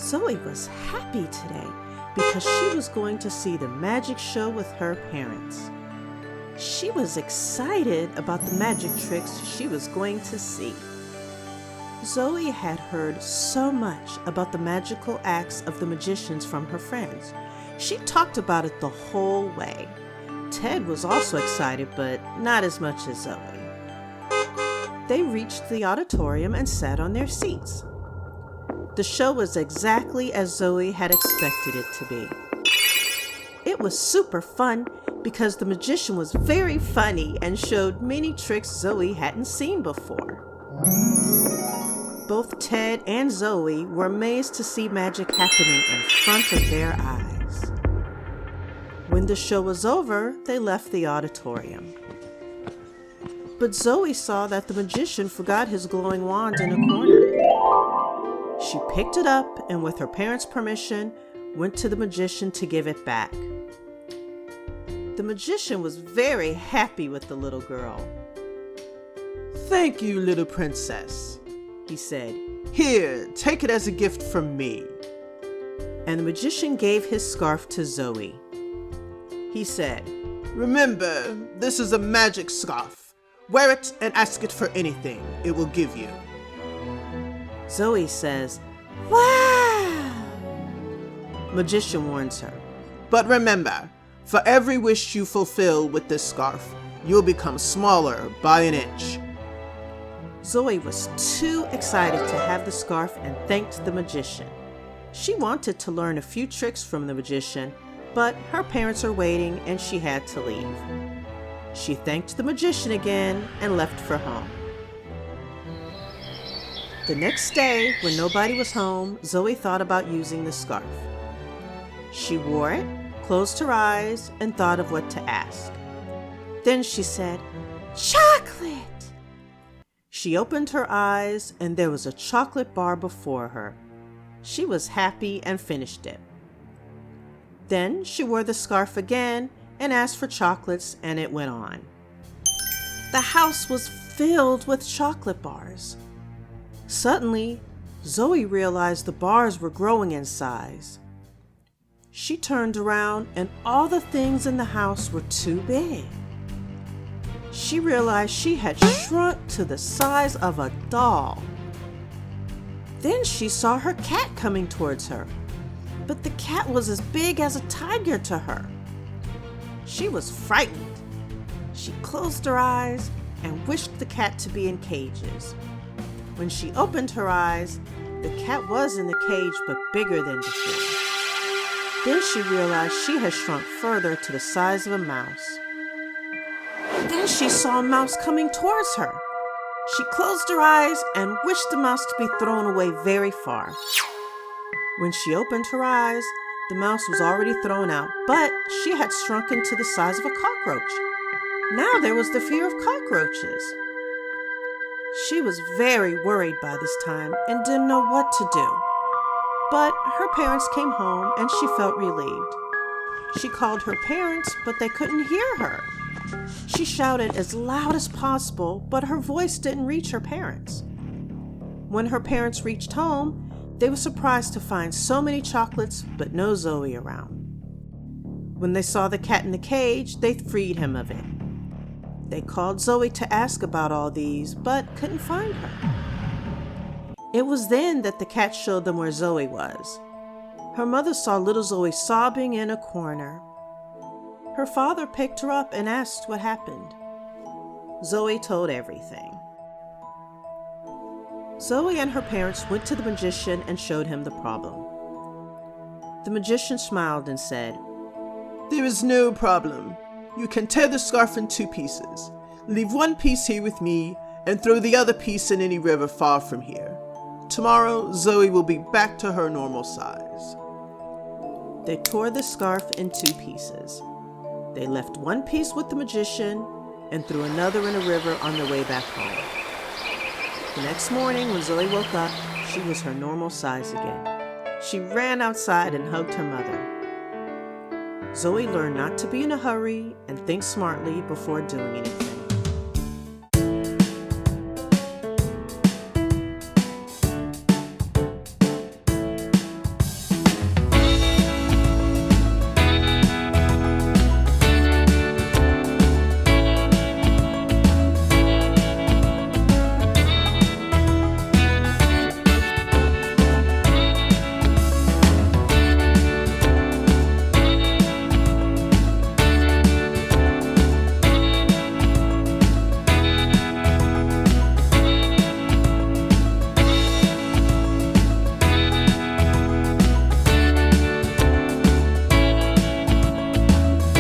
Zoe was happy today because she was going to see the magic show with her parents. She was excited about the magic tricks she was going to see. Zoe had heard so much about the magical acts of the magicians from her friends. She talked about it the whole way. Ted was also excited, but not as much as Zoe. They reached the auditorium and sat on their seats. The show was exactly as Zoe had expected it to be. It was super fun because the magician was very funny and showed many tricks Zoe hadn't seen before. Both Ted and Zoe were amazed to see magic happening in front of their eyes. When the show was over, they left the auditorium. But Zoe saw that the magician forgot his glowing wand in a corner. She picked it up and, with her parents' permission, went to the magician to give it back. The magician was very happy with the little girl. "Thank you, little princess," he said. "Here, take it as a gift from me." And the magician gave his scarf to Zoe. He said, "Remember, this is a magic scarf. Wear it and ask it for anything it will give you." Zoe says, "Wow!" Magician warns her, "But remember, for every wish you fulfill with this scarf, you'll become smaller by an inch." Zoe was too excited to have the scarf and thanked the magician. She wanted to learn a few tricks from the magician, but her parents are waiting and she had to leave. She thanked the magician again and left for home. The next day, when nobody was home, Zoe thought about using the scarf. She wore it, closed her eyes, and thought of what to ask. Then she said, "Chocolate!" She opened her eyes, and there was a chocolate bar before her. She was happy and finished it. Then she wore the scarf again and asked for chocolates, and it went on. The house was filled with chocolate bars. Suddenly, Zoe realized the bars were growing in size. She turned around and all the things in the house were too big. She realized she had shrunk to the size of a doll. Then she saw her cat coming towards her, but the cat was as big as a tiger to her. She was frightened. She closed her eyes and wished the cat to be in cages. When she opened her eyes, the cat was in the cage but bigger than before. Then she realized she had shrunk further to the size of a mouse. Then she saw a mouse coming towards her. She closed her eyes and wished the mouse to be thrown away very far. When she opened her eyes, the mouse was already thrown out, but she had shrunken to the size of a cockroach. Now there was the fear of cockroaches. She was very worried by this time and didn't know what to do. But her parents came home and she felt relieved. She called her parents, but they couldn't hear her. She shouted as loud as possible, but her voice didn't reach her parents. When her parents reached home, they were surprised to find so many chocolates, but no Zoe around. When they saw the cat in the cage, they freed him of it. They called Zoe to ask about all these, but couldn't find her. It was then that the cat showed them where Zoe was. Her mother saw little Zoe sobbing in a corner. Her father picked her up and asked what happened. Zoe told everything. Zoe and her parents went to the magician and showed him the problem. The magician smiled and said, "There is no problem. You can tear the scarf in 2 pieces. Leave one piece here with me and throw the other piece in any river far from here. Tomorrow, Zoe will be back to her normal size." They tore the scarf in 2 pieces. They left one piece with the magician and threw another in a river on their way back home. The next morning, when Zoe woke up, she was her normal size again. She ran outside and hugged her mother. Zoe learned not to be in a hurry and think smartly before doing anything.